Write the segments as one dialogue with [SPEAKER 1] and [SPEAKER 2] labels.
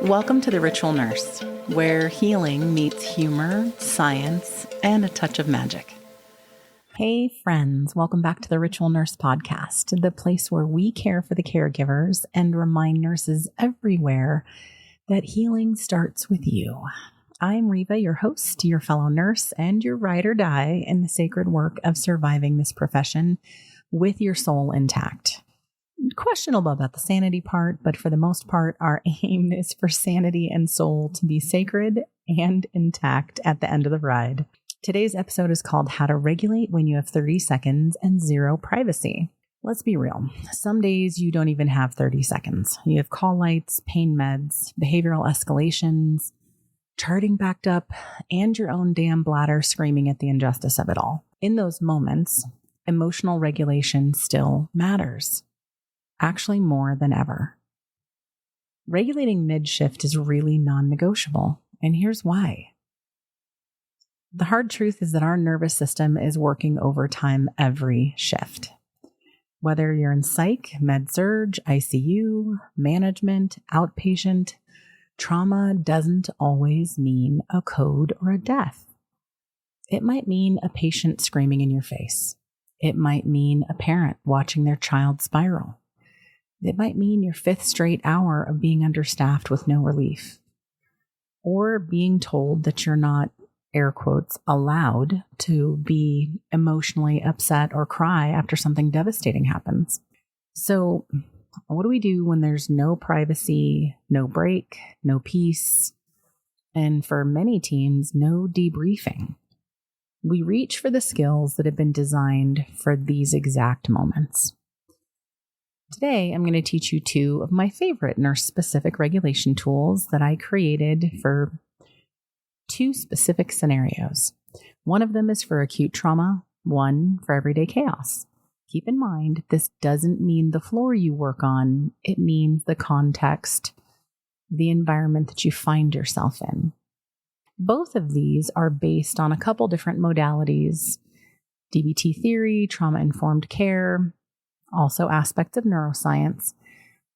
[SPEAKER 1] Welcome to The Ritual Nurse, where healing meets humor, science, and a touch of magic. Hey friends, welcome back to the Ritual Nurse podcast, the place where we care for the caregivers and remind nurses everywhere that healing starts with you. I'm Reva, your host, your fellow nurse, and your ride or die in the sacred work of surviving this profession with your soul intact. Questionable about the sanity part, but for the most part, our aim is for sanity and soul to be sacred and intact at the end of the ride. Today's episode is called How to Regulate When You Have 30 Seconds and Zero Privacy. Let's be real. Some days you don't even have 30 seconds. You have call lights, pain meds, behavioral escalations, charting backed up, and your own damn bladder screaming at the injustice of it all. In those moments, emotional regulation still matters. Actually, more than ever. Regulating mid-shift is really non-negotiable, and here's why. The hard truth is that our nervous system is working overtime every shift. Whether you're in psych, med-surg, ICU, management, outpatient, trauma doesn't always mean a code or a death. It might mean a patient screaming in your face. It might mean a parent watching their child spiral. It might mean your fifth straight hour of being understaffed with no relief, or being told that you're not, air quotes, allowed to be emotionally upset or cry after something devastating happens. So what do we do when there's no privacy, no break, no peace, and for many teams, no debriefing? We reach for the skills that have been designed for these exact moments. Today, I'm going to teach you two of my favorite nurse-specific regulation tools that I created for two specific scenarios. One of them is for acute trauma, one for everyday chaos. Keep in mind, this doesn't mean the floor you work on. It means the context, the environment that you find yourself in. Both of these are based on a couple different modalities: DBT theory, trauma-informed care, also aspects of neuroscience,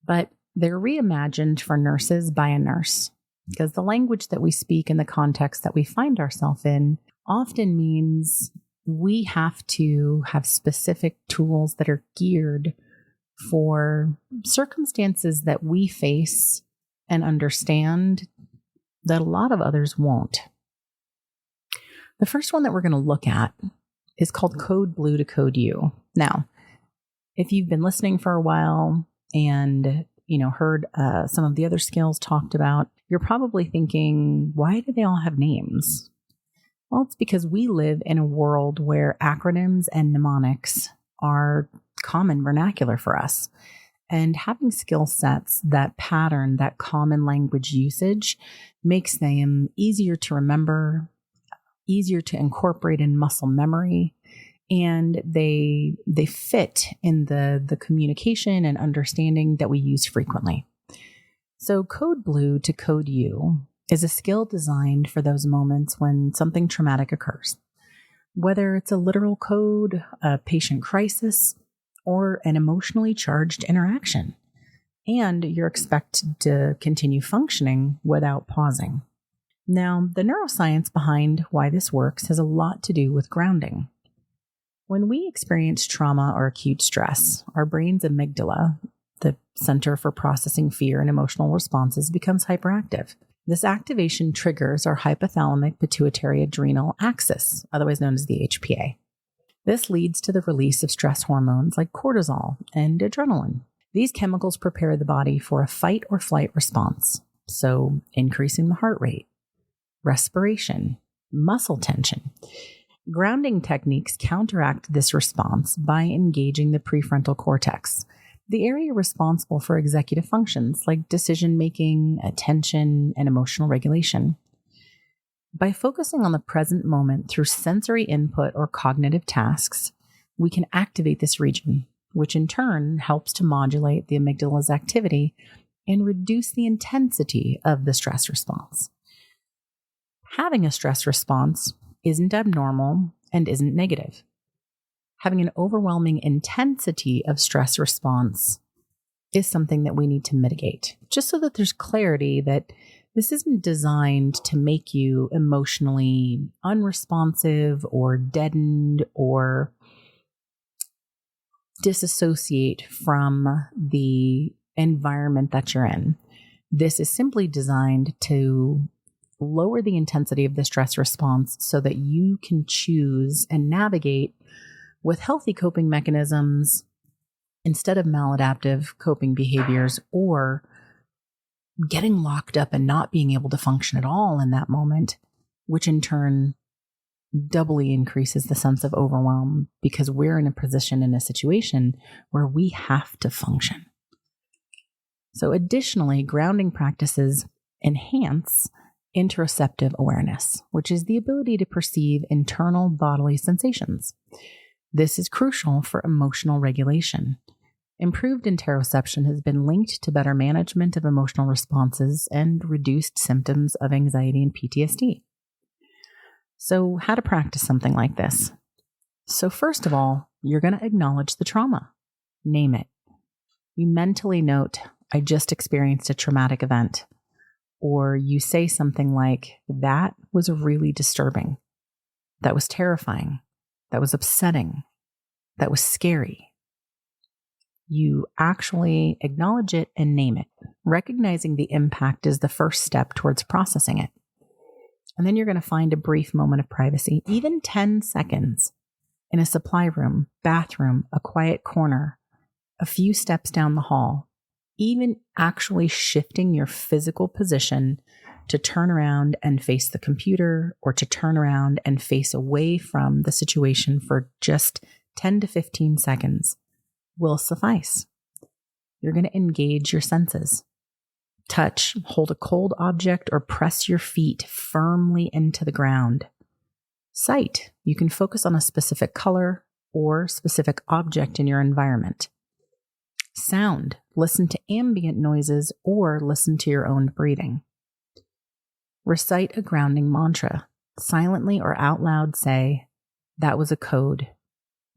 [SPEAKER 1] but they're reimagined for nurses by a nurse, because the language that we speak and the context that we find ourselves in often means we have to have specific tools that are geared for circumstances that we face and understand that a lot of others won't. The first one that we're going to look at is called Code Blue to Code You. Now, if you've been listening for a while and, heard some of the other skills talked about, you're probably thinking, why do they all have names? Well, it's because we live in a world where acronyms and mnemonics are common vernacular for us. And having skill sets that pattern that common language usage makes them easier to remember, easier to incorporate in muscle memory, and they fit in the communication and understanding that we use frequently. So Code Blue to Code You is a skill designed for those moments when something traumatic occurs, whether it's a literal code, a patient crisis, or an emotionally charged interaction, and you're expected to continue functioning without pausing. Now, the neuroscience behind why this works has a lot to do with grounding. When we experience trauma or acute stress, our brain's amygdala, the center for processing fear and emotional responses, becomes hyperactive. This activation triggers our hypothalamic pituitary adrenal axis, otherwise known as the HPA. This leads to the release of stress hormones like cortisol and adrenaline. These chemicals prepare the body for a fight or flight response, so increasing the heart rate, respiration, muscle tension. Grounding techniques counteract this response by engaging the prefrontal cortex, the area responsible for executive functions like decision-making, attention, and emotional regulation. By focusing on the present moment through sensory input or cognitive tasks, we can activate this region, which in turn helps to modulate the amygdala's activity and reduce the intensity of the stress response. Having a stress response isn't abnormal and isn't negative. Having an overwhelming intensity of stress response is something that we need to mitigate, just so that there's clarity that this isn't designed to make you emotionally unresponsive or deadened or disassociate from the environment that you're in. This is simply designed to lower the intensity of the stress response so that you can choose and navigate with healthy coping mechanisms instead of maladaptive coping behaviors or getting locked up and not being able to function at all in that moment, which in turn doubly increases the sense of overwhelm because we're in a position, in a situation where we have to function. So additionally, grounding practices enhance interoceptive awareness, which is the ability to perceive internal bodily sensations. This is crucial for emotional regulation. Improved interoception has been linked to better management of emotional responses and reduced symptoms of anxiety and PTSD. So, how to practice something like this? So, first of all, you're going to acknowledge the trauma. Name it. You mentally note, I just experienced a traumatic event. Or you say something like, that was really disturbing. That was terrifying. That was upsetting. That was scary. You actually acknowledge it and name it. Recognizing the impact is the first step towards processing it. And then you're going to find a brief moment of privacy, even 10 seconds, in a supply room, bathroom, a quiet corner, a few steps down the hall, even actually shifting your physical position to turn around and face the computer or to turn around and face away from the situation for just 10 to 15 seconds will suffice. You're going to engage your senses. Touch, hold a cold object, or press your feet firmly into the ground. Sight, you can focus on a specific color or specific object in your environment. Sound, listen to ambient noises or listen to your own breathing. Recite a grounding mantra. Silently or out loud say, that was a code.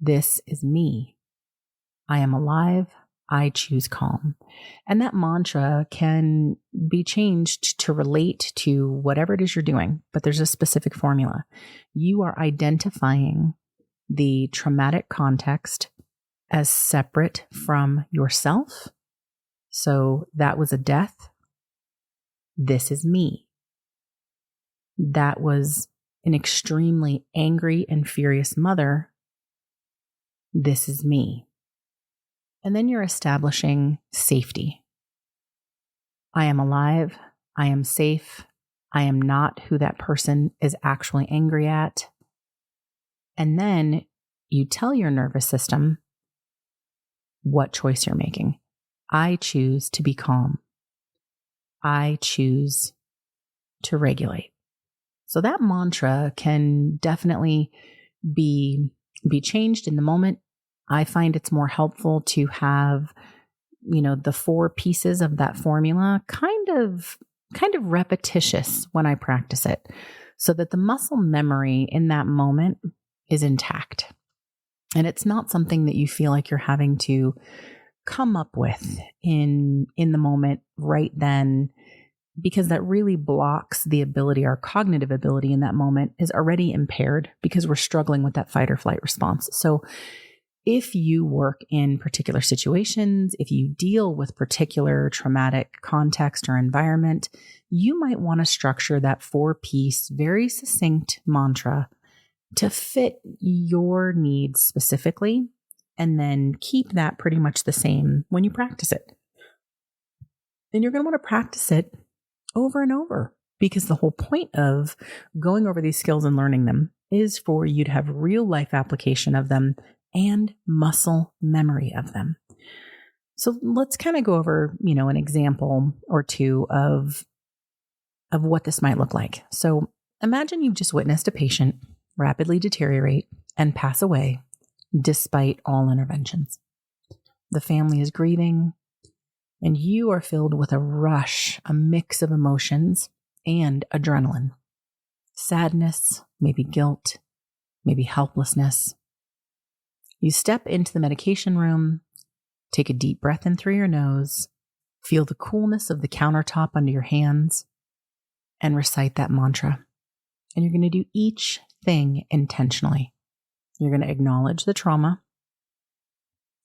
[SPEAKER 1] This is me. I am alive. I choose calm. And that mantra can be changed to relate to whatever it is you're doing, but there's a specific formula. You are identifying the traumatic context as separate from yourself. So that was a death. This is me. That was an extremely angry and furious mother. This is me. And then you're establishing safety. I am alive. I am safe. I am not who that person is actually angry at. And then you tell your nervous system what choice you're making. I choose to be calm. I choose to regulate. So that mantra can definitely be changed in the moment. I find it's more helpful to have, the 4 pieces of that formula kind of repetitious when I practice it so that the muscle memory in that moment is intact. And it's not something that you feel like you're having to come up with in the moment right then, because that really blocks the ability, our cognitive ability in that moment is already impaired because we're struggling with that fight or flight response. So if you work in particular situations, if you deal with particular traumatic context or environment, you might want to structure that 4-piece, very succinct mantra to fit your needs specifically, and then keep that pretty much the same when you practice it. Then you're going to want to practice it over and over, because the whole point of going over these skills and learning them is for you to have real life application of them and muscle memory of them. So let's kind of go over, an example or two of what this might look like. So imagine you've just witnessed a patient rapidly deteriorate and pass away despite all interventions. The family is grieving, and you are filled with a rush, a mix of emotions and adrenaline. Sadness, maybe guilt, maybe helplessness. You step into the medication room, Take a deep breath in through your nose. Feel the coolness of the countertop under your hands and recite that mantra. And you're going to do each thing intentionally. You're going to acknowledge the trauma.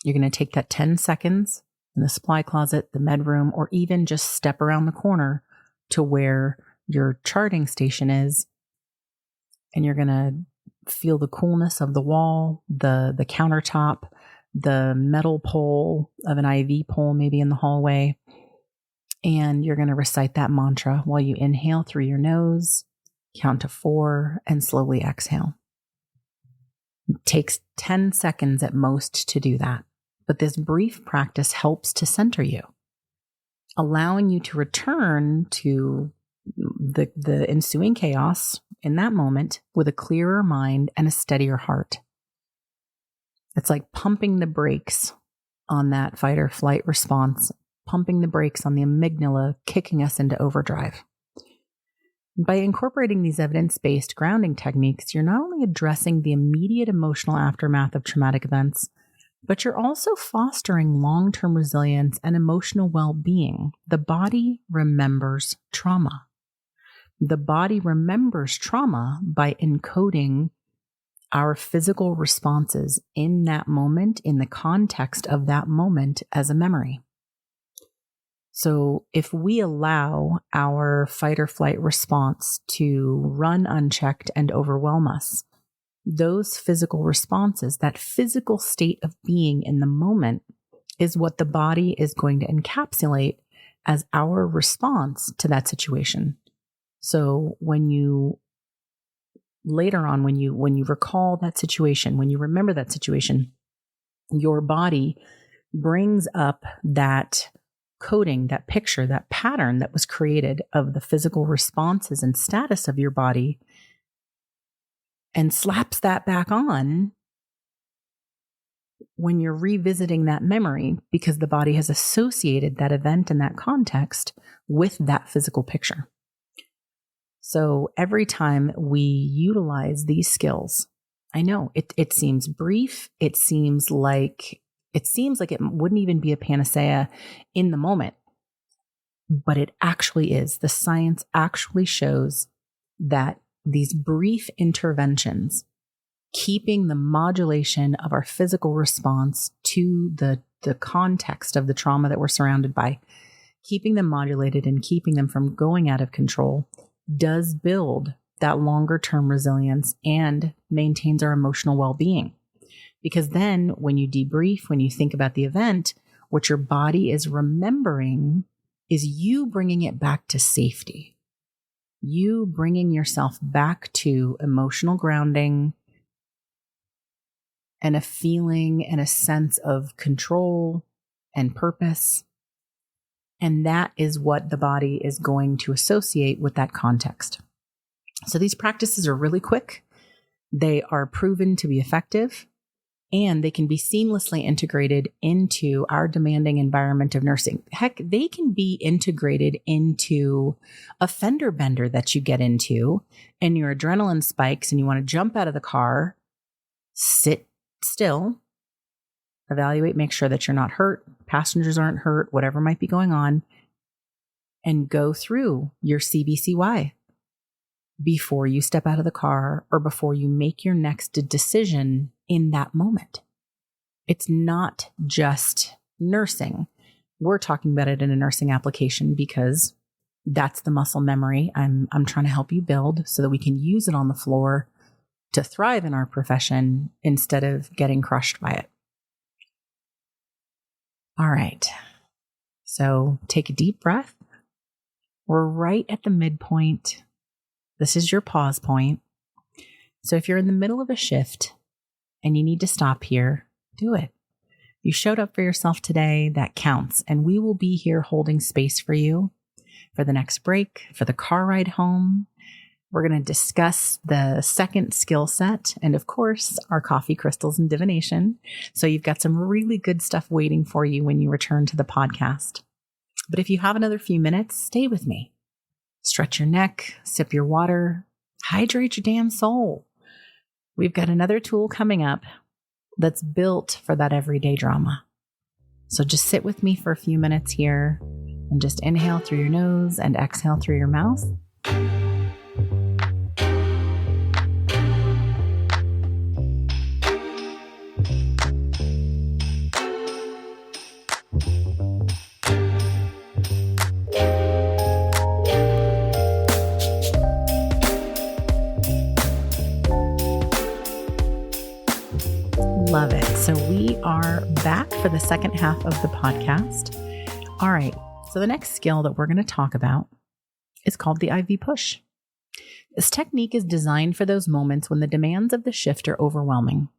[SPEAKER 1] You're going to take that 10 seconds in the supply closet, the med room, or even just step around the corner to where your charting station is. And you're going to feel the coolness of the wall, the countertop, the metal pole of an IV pole maybe in the hallway. And you're going to recite that mantra while you inhale through your nose, count to 4, and slowly exhale. It takes 10 seconds at most to do that. But this brief practice helps to center you, allowing you to return to the ensuing chaos in that moment with a clearer mind and a steadier heart. It's like pumping the brakes on that fight or flight response, pumping the brakes on the amygdala, kicking us into overdrive. By incorporating these evidence-based grounding techniques, you're not only addressing the immediate emotional aftermath of traumatic events, but you're also fostering long-term resilience and emotional well-being. The body remembers trauma. The body remembers trauma by encoding our physical responses in that moment, in the context of that moment, as a memory. So if we allow our fight or flight response to run unchecked and overwhelm us, those physical responses, that physical state of being in the moment, is what the body is going to encapsulate as our response to that situation. So when you later on, when you recall that situation, when you remember that situation, your body brings up that coding, that picture, that pattern that was created of the physical responses and status of your body, and slaps that back on when you're revisiting that memory, because the body has associated that event and that context with that physical picture. So every time we utilize these skills, I know it seems brief. It seems like it wouldn't even be a panacea in the moment, but it actually is. The science actually shows that these brief interventions, keeping the modulation of our physical response to the context of the trauma that we're surrounded by, keeping them modulated and keeping them from going out of control, does build that longer term resilience and maintains our emotional well-being. Because then when you debrief, when you think about the event, what your body is remembering is you bringing it back to safety. You bringing yourself back to emotional grounding and a feeling and a sense of control and purpose. And that is what the body is going to associate with that context. So these practices are really quick. They are proven to be effective, and they can be seamlessly integrated into our demanding environment of nursing. Heck, they can be integrated into a fender bender that you get into and your adrenaline spikes and you want to jump out of the car, sit still, evaluate, make sure that you're not hurt, passengers aren't hurt, whatever might be going on, and go through your CBCY before you step out of the car or before you make your next decision in that moment. It's not just nursing. We're talking about it in a nursing application because that's the muscle memory I'm trying to help you build so that we can use it on the floor to thrive in our profession instead of getting crushed by it. All right. So take a deep breath. We're right at the midpoint. This is your pause point. So if you're in the middle of a shift and you need to stop here, do it. You showed up for yourself today. That counts. And we will be here holding space for you for the next break, for the car ride home. We're going to discuss the second skill set and, of course, our coffee crystals and divination. So you've got some really good stuff waiting for you when you return to the podcast. But if you have another few minutes, stay with me. Stretch your neck, sip your water, hydrate your damn soul. We've got another tool coming up that's built for that everyday drama. So just sit with me for a few minutes here and just inhale through your nose and exhale through your mouth. Love it. So we are back for the second half of the podcast. All right. So the next skill that we're going to talk about is called the IV push. This technique is designed for those moments when the demands of the shift are overwhelming.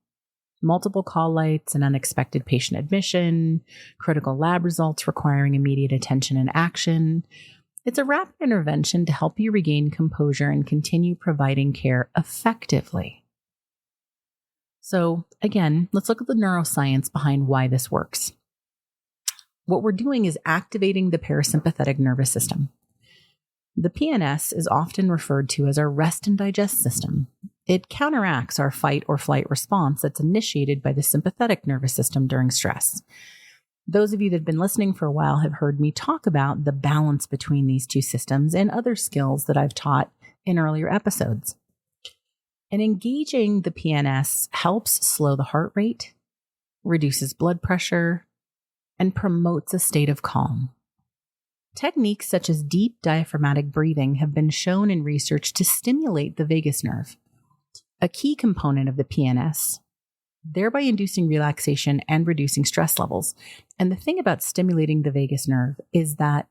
[SPEAKER 1] Multiple call lights, an unexpected patient admission, critical lab results requiring immediate attention and action. It's a rapid intervention to help you regain composure and continue providing care effectively. So again, let's look at the neuroscience behind why this works. What we're doing is activating the parasympathetic nervous system. The PNS is often referred to as our rest and digest system. It counteracts our fight or flight response that's initiated by the sympathetic nervous system during stress. Those of you that have been listening for a while have heard me talk about the balance between these two systems and other skills that I've taught in earlier episodes. And engaging the PNS helps slow the heart rate, reduces blood pressure, and promotes a state of calm. Techniques such as deep diaphragmatic breathing have been shown in research to stimulate the vagus nerve, a key component of the PNS, thereby inducing relaxation and reducing stress levels. And the thing about stimulating the vagus nerve is that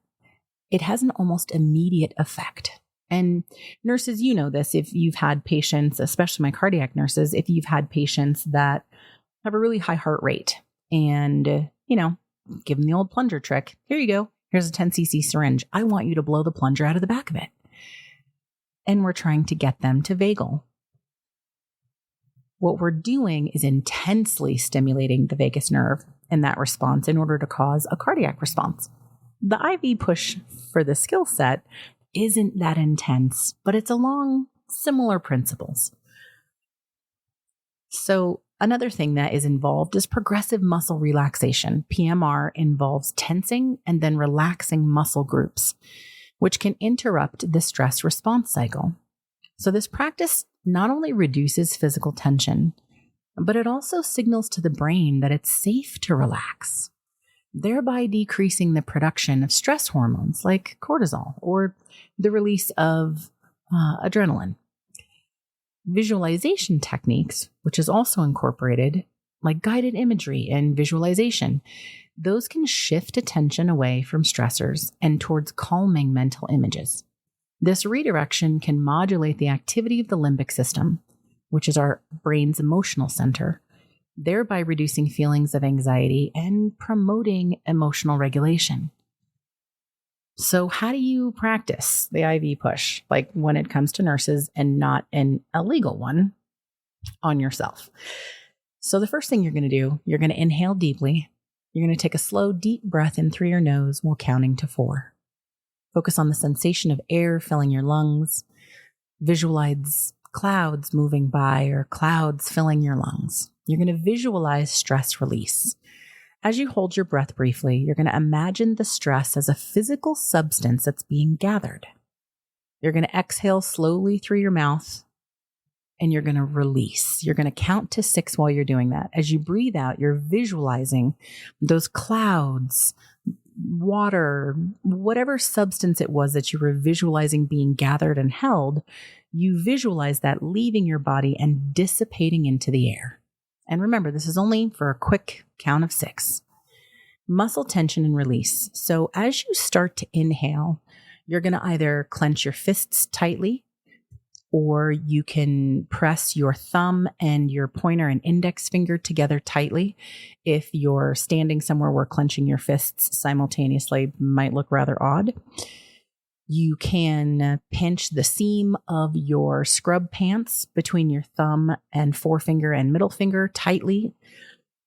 [SPEAKER 1] it has an almost immediate effect. And nurses, you know this, if you've had patients, especially my cardiac nurses, if you've had patients that have a really high heart rate and, give them the old plunger trick. Here you go. Here's a 10 cc syringe. I want you to blow the plunger out of the back of it. And we're trying to get them to vagal. What we're doing is intensely stimulating the vagus nerve in that response in order to cause a cardiac response. The IV push for the skill set isn't that intense, but it's along similar principles. So another thing that is involved is progressive muscle relaxation. PMR involves tensing and then relaxing muscle groups, which can interrupt the stress response cycle. So this practice not only reduces physical tension, but it also signals to the brain that it's safe to relax, thereby decreasing the production of stress hormones like cortisol or the release of adrenaline. Visualization techniques, which is also incorporated, like guided imagery and visualization, those can shift attention away from stressors and towards calming mental images. This redirection can modulate the activity of the limbic system, which is our brain's emotional center, thereby reducing feelings of anxiety and promoting emotional regulation. So how do you practice the IV push, like when it comes to nurses and not an illegal one on yourself? So the first thing you're going to do, you're going to inhale deeply. You're going to take a slow, deep breath in through your nose while counting to 4. Focus on the sensation of air filling your lungs. Visualize clouds moving by or clouds filling your lungs. You're going to visualize stress release. As you hold your breath briefly, you're going to imagine the stress as a physical substance that's being gathered. You're going to exhale slowly through your mouth and you're going to release. You're going to count to 6 while you're doing that. As you breathe out, you're visualizing those clouds, water, whatever substance it was that you were visualizing being gathered and held. You visualize that leaving your body and dissipating into the air. And remember, this is only for a quick count of 6. Muscle tension and release. So as you start to inhale, you're going to either clench your fists tightly, or you can press your thumb and your pointer and index finger together tightly. If you're standing somewhere where clenching your fists simultaneously might look rather odd. You can pinch the seam of your scrub pants between your thumb and forefinger and middle finger tightly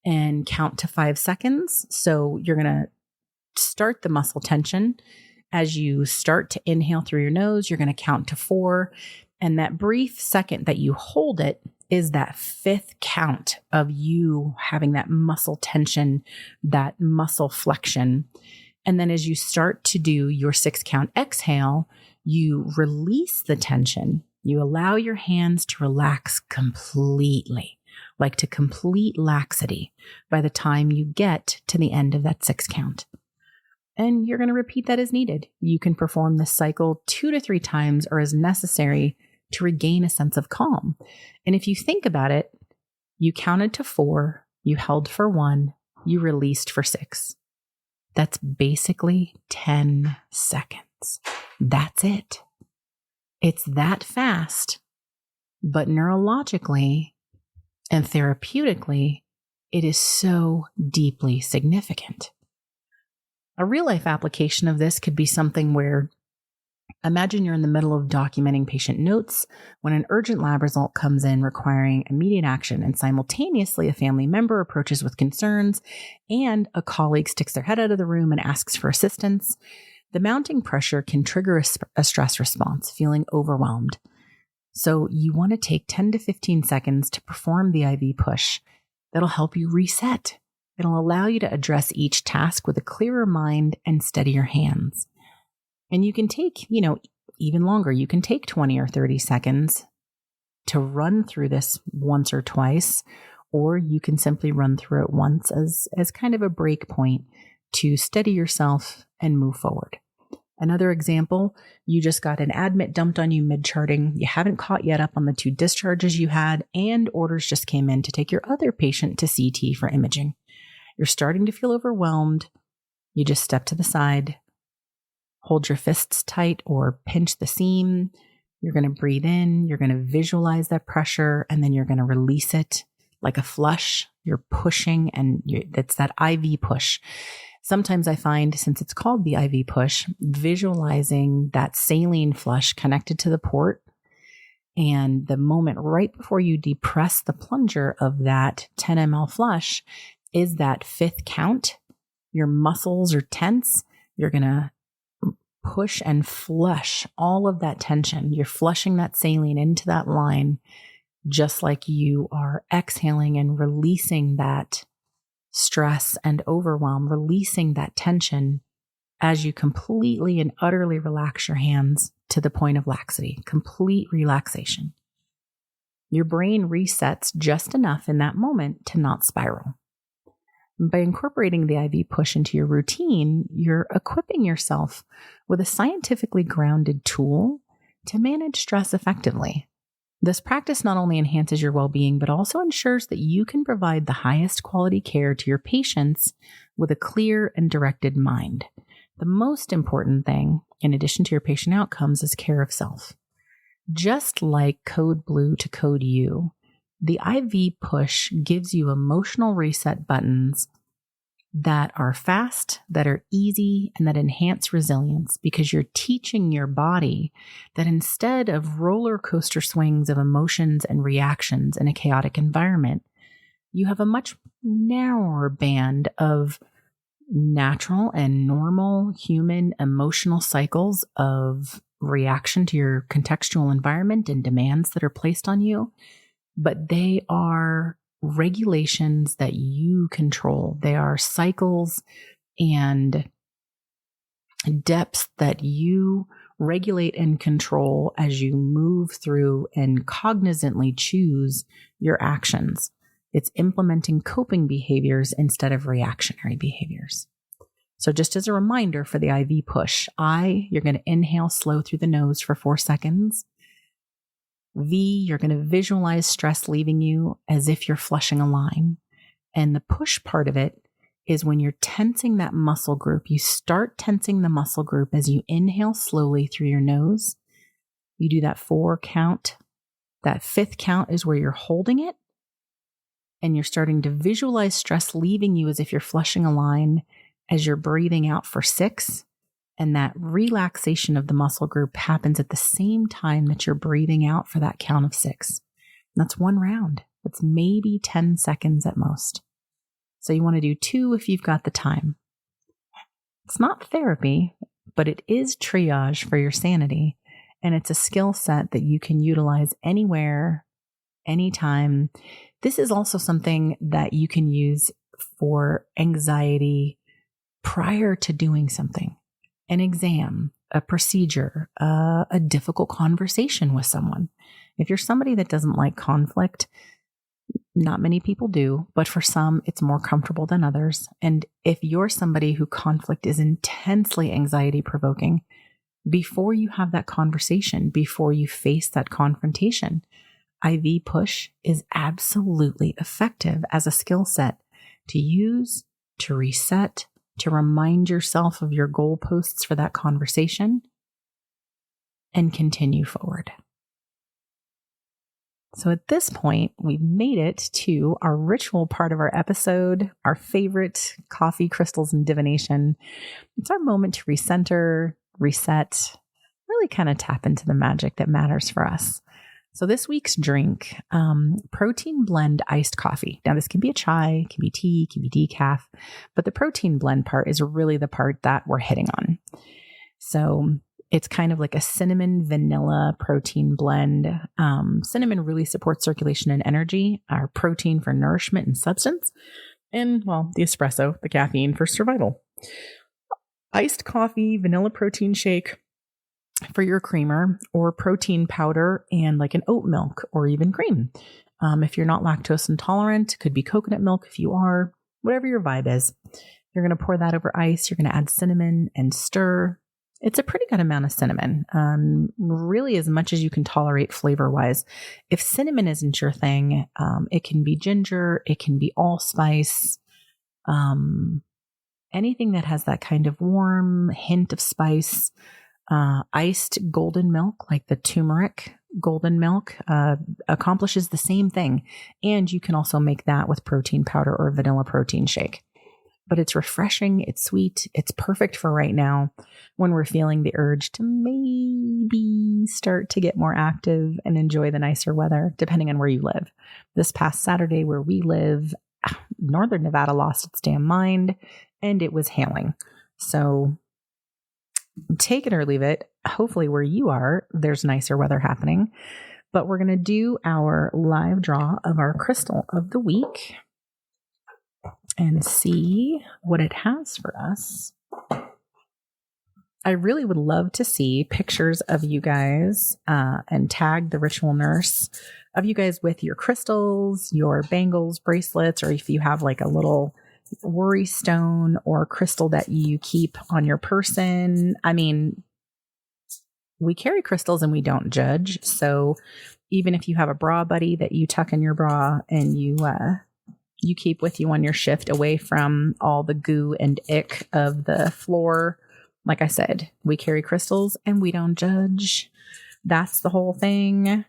[SPEAKER 1] and count to 5 seconds. So you're going to start the muscle tension. As you start to inhale through your nose, you're going to count to 4. And that brief second that you hold it is that fifth count of you having that muscle tension, that muscle flexion. And then as you start to do your 6 count exhale, you release the tension. You allow your hands to relax completely, like to complete laxity by the time you get to the end of that 6 count. And you're going to repeat that as needed. You can perform this cycle 2 to 3 times or as necessary to regain a sense of calm. And if you think about it, you counted to 4, you held for 1, you released for 6. That's basically 10 seconds. That's it. It's that fast, but neurologically and therapeutically, it is so deeply significant. A real life application of this could be something where, imagine you're in the middle of documenting patient notes when an urgent lab result comes in requiring immediate action, and simultaneously a family member approaches with concerns and a colleague sticks their head out of the room and asks for assistance. The mounting pressure can trigger a stress response, feeling overwhelmed. So you want to take 10 to 15 seconds to perform the IV push. That'll help you reset. It'll allow you to address each task with a clearer mind and steadier hands. And you can take, even longer. You can take 20 or 30 seconds to run through this once or twice, or you can simply run through it once as kind of a break point to steady yourself and move forward. Another example, you just got an admit dumped on you mid-charting. You haven't caught yet up on the 2 discharges you had, and orders just came in to take your other patient to CT for imaging. You're starting to feel overwhelmed. You just step to the side, hold your fists tight or pinch the seam. You're going to breathe in. You're going to visualize that pressure, and then you're going to release it like a flush. You're pushing, and it's that IV push. Sometimes I find, since it's called the IV push, visualizing that saline flush connected to the port, and the moment right before you depress the plunger of that 10 ml flush is that 5th count. Your muscles are tense. You're going to push and flush all of that tension. You're flushing that saline into that line, just like you are exhaling and releasing that stress and overwhelm, releasing that tension as you completely and utterly relax your hands to the point of laxity, complete relaxation. Your brain resets just enough in that moment to not spiral. By incorporating the IV push into your routine, you're equipping yourself with a scientifically grounded tool to manage stress effectively. This practice not only enhances your well-being, but also ensures that you can provide the highest quality care to your patients with a clear and directed mind. The most important thing, in addition to your patient outcomes, is care of self. Just like Code Blue to Code You, the IV push gives you emotional reset buttons that are fast, that are easy, and that enhance resilience, because you're teaching your body that instead of roller coaster swings of emotions and reactions in a chaotic environment, you have a much narrower band of natural and normal human emotional cycles of reaction to your contextual environment and demands that are placed on you. But they are regulations that you control. They are cycles and depths that you regulate and control as you move through and cognizantly choose your actions. It's implementing coping behaviors instead of reactionary behaviors. So just as a reminder for the IV push, you're going to inhale slow through the nose for 4 seconds. V, you're going to visualize stress leaving you as if you're flushing a line. And the push part of it is when you're tensing that muscle group. You start tensing the muscle group as you inhale slowly through your nose. You do that 4 count. That 5th count is where you're holding it. And you're starting to visualize stress leaving you as if you're flushing a line as you're breathing out for 6. And that relaxation of the muscle group happens at the same time that you're breathing out for that count of 6. And that's 1 round. That's maybe 10 seconds at most. So you want to do 2 if you've got the time. It's not therapy, but it is triage for your sanity. And it's a skill set that you can utilize anywhere, anytime. This is also something that you can use for anxiety prior to doing something, an exam, a procedure, a difficult conversation with someone. If you're somebody that doesn't like conflict, not many people do, but for some, it's more comfortable than others. And if you're somebody who conflict is intensely anxiety provoking, before you have that conversation, before you face that confrontation, IV push is absolutely effective as a skill set to use, to reset, to remind yourself of your goalposts for that conversation, and continue forward. So at this point, we've made it to our ritual part of our episode, our favorite coffee, crystals, and divination. It's our moment to recenter, reset, really kind of tap into the magic that matters for us. So this week's drink, protein blend iced coffee. Now this can be a chai, can be tea, can be decaf, but the protein blend part is really the part that we're hitting on. So it's kind of like a cinnamon vanilla protein blend. Cinnamon really supports circulation and energy, our protein for nourishment and substance, and well, the espresso, the caffeine for survival. Iced coffee, vanilla protein shake for your creamer, or protein powder and like an oat milk or even cream. If you're not lactose intolerant, could be coconut milk if you are, whatever your vibe is. You're going to pour that over ice. You're going to add cinnamon and stir. It's a pretty good amount of cinnamon, really as much as you can tolerate flavor-wise. If cinnamon isn't your thing, it can be ginger, it can be allspice, anything that has that kind of warm hint of spice. Iced golden milk, like the turmeric golden milk, accomplishes the same thing. And you can also make that with protein powder or vanilla protein shake. But it's refreshing, it's sweet, it's perfect for right now when we're feeling the urge to maybe start to get more active and enjoy the nicer weather, depending on where you live. This past Saturday where we live, Northern Nevada lost its damn mind and it was hailing. So take it or leave it. Hopefully where you are, there's nicer weather happening. But we're going to do our live draw of our crystal of the week and see what it has for us. I really would love to see pictures of you guys and tag the ritual nurse of you guys with your crystals, your bangles, bracelets, or if you have like a little worry stone or crystal that you keep on your person. I mean, we carry crystals and we don't judge. So even if you have a bra buddy that you tuck in your bra and you keep with you on your shift away from all the goo and ick of the floor, like I said, we carry crystals and we don't judge. That's the whole thing.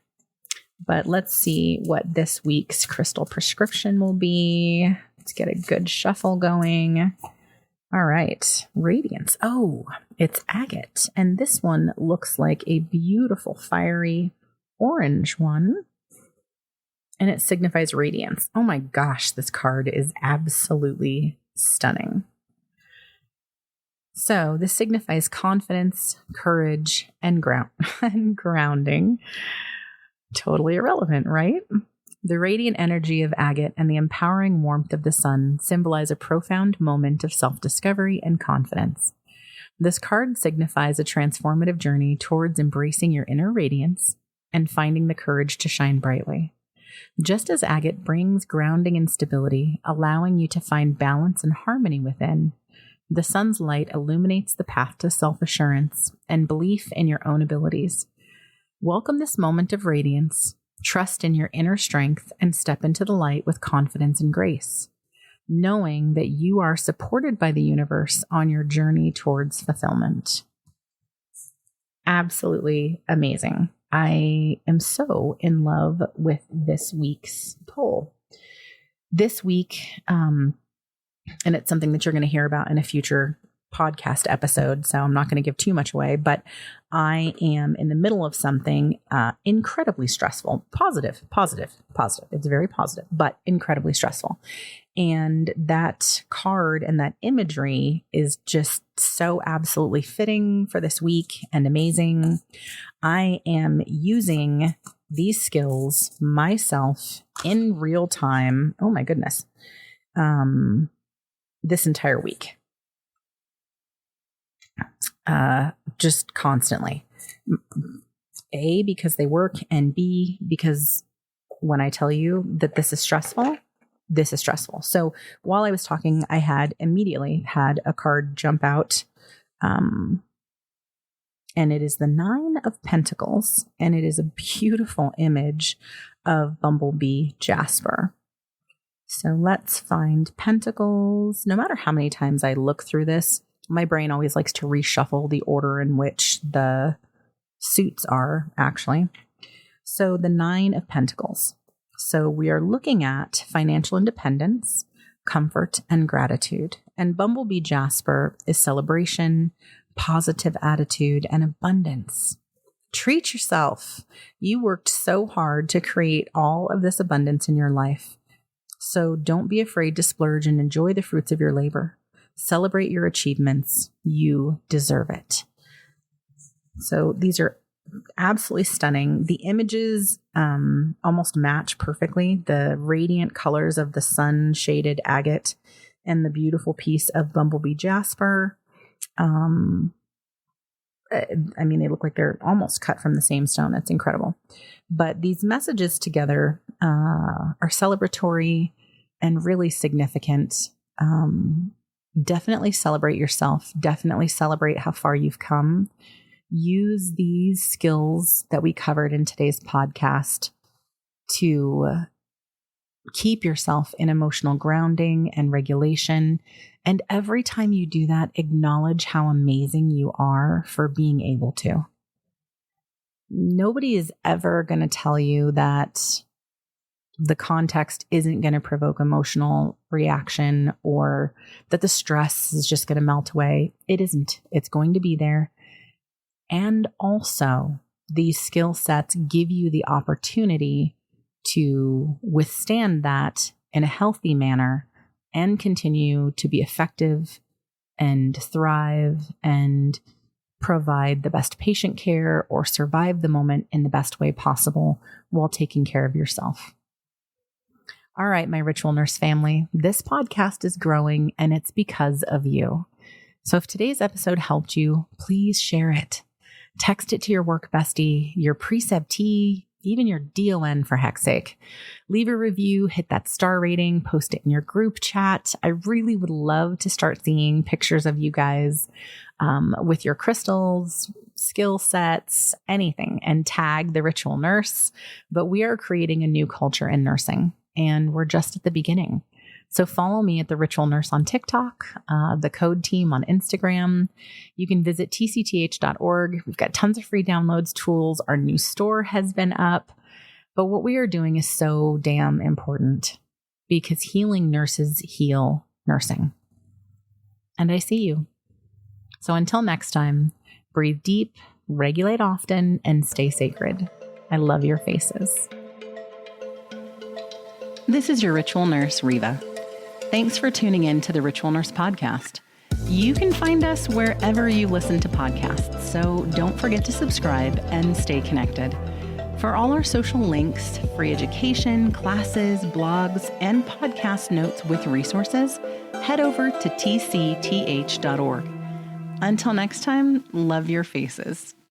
[SPEAKER 1] But let's see what this week's crystal prescription will be. Let's get a good shuffle going. All right. Radiance. Oh, it's agate. And this one looks like a beautiful fiery orange one. And it signifies radiance. Oh my gosh, this card is absolutely stunning. So this signifies confidence, courage, and grounding. Totally irrelevant, right? The radiant energy of agate and the empowering warmth of the sun symbolize a profound moment of self-discovery and confidence. This card signifies a transformative journey towards embracing your inner radiance and finding the courage to shine brightly. Just as agate brings grounding and stability, allowing you to find balance and harmony within, the sun's light illuminates the path to self-assurance and belief in your own abilities. Welcome this moment of radiance, trust in your inner strength, and step into the light with confidence and grace, knowing that you are supported by the universe on your journey towards fulfillment. Absolutely amazing. I am so in love with this week's poll. This week, and it's something that you're going to hear about in a future podcast episode, so I'm not going to give too much away, but I am in the middle of something incredibly stressful. Positive. It's very positive, but incredibly stressful. And that card and that imagery is just so absolutely fitting for this week and amazing. I am using these skills myself in real time. Oh my goodness. This entire week. Just constantly. A, because they work, and B, because when I tell you that this is stressful, this is stressful. So while I was talking, I had immediately had a card jump out, and it is the 9 of Pentacles, and it is a beautiful image of Bumblebee Jasper. So let's find Pentacles. No matter how many times I look through this, my brain always likes to reshuffle the order in which the suits are, actually. So the 9 of Pentacles. So we are looking at financial independence, comfort, and gratitude. And Bumblebee Jasper is celebration, positive attitude, and abundance. Treat yourself. You worked so hard to create all of this abundance in your life. So don't be afraid to splurge and enjoy the fruits of your labor. Celebrate your achievements. You deserve it. So these are absolutely stunning. The images almost match perfectly. The radiant colors of the sun-shaded agate and the beautiful piece of Bumblebee Jasper. I mean, they look like they're almost cut from the same stone. It's incredible. But these messages together are celebratory and really significant. Definitely celebrate yourself. Definitely celebrate how far you've come. Use these skills that we covered in today's podcast to keep yourself in emotional grounding and regulation. And every time you do that, acknowledge how amazing you are for being able to. Nobody is ever going to tell you that the context isn't going to provoke emotional reaction or that the stress is just going to melt away. It isn't. It's going to be there. And also, these skill sets give you the opportunity to withstand that in a healthy manner and continue to be effective and thrive and provide the best patient care or survive the moment in the best way possible while taking care of yourself. All right, my Ritual Nurse family, this podcast is growing and it's because of you. So if today's episode helped you, please share it. Text it to your work bestie, your preceptee, even your DON for heck's sake. Leave a review, hit that star rating, post it in your group chat. I really would love to start seeing pictures of you guys with your crystals, skill sets, anything, and tag the Ritual Nurse. But we are creating a new culture in nursing, and we're just at the beginning. So follow me at the Ritual Nurse on TikTok, the Code Team on Instagram. You can visit tcth.org. We've got tons of free downloads, tools. Our new store has been up. But what we are doing is so damn important because healing nurses heal nursing. And I see you. So until next time, breathe deep, regulate often, and stay sacred. I love your faces. This is your Ritual Nurse, Riva. Thanks for tuning in to the Ritual Nurse podcast. You can find us wherever you listen to podcasts, so don't forget to subscribe and stay connected. For all our social links, free education, classes, blogs, and podcast notes with resources, head over to tcth.org. Until next time, love your faces.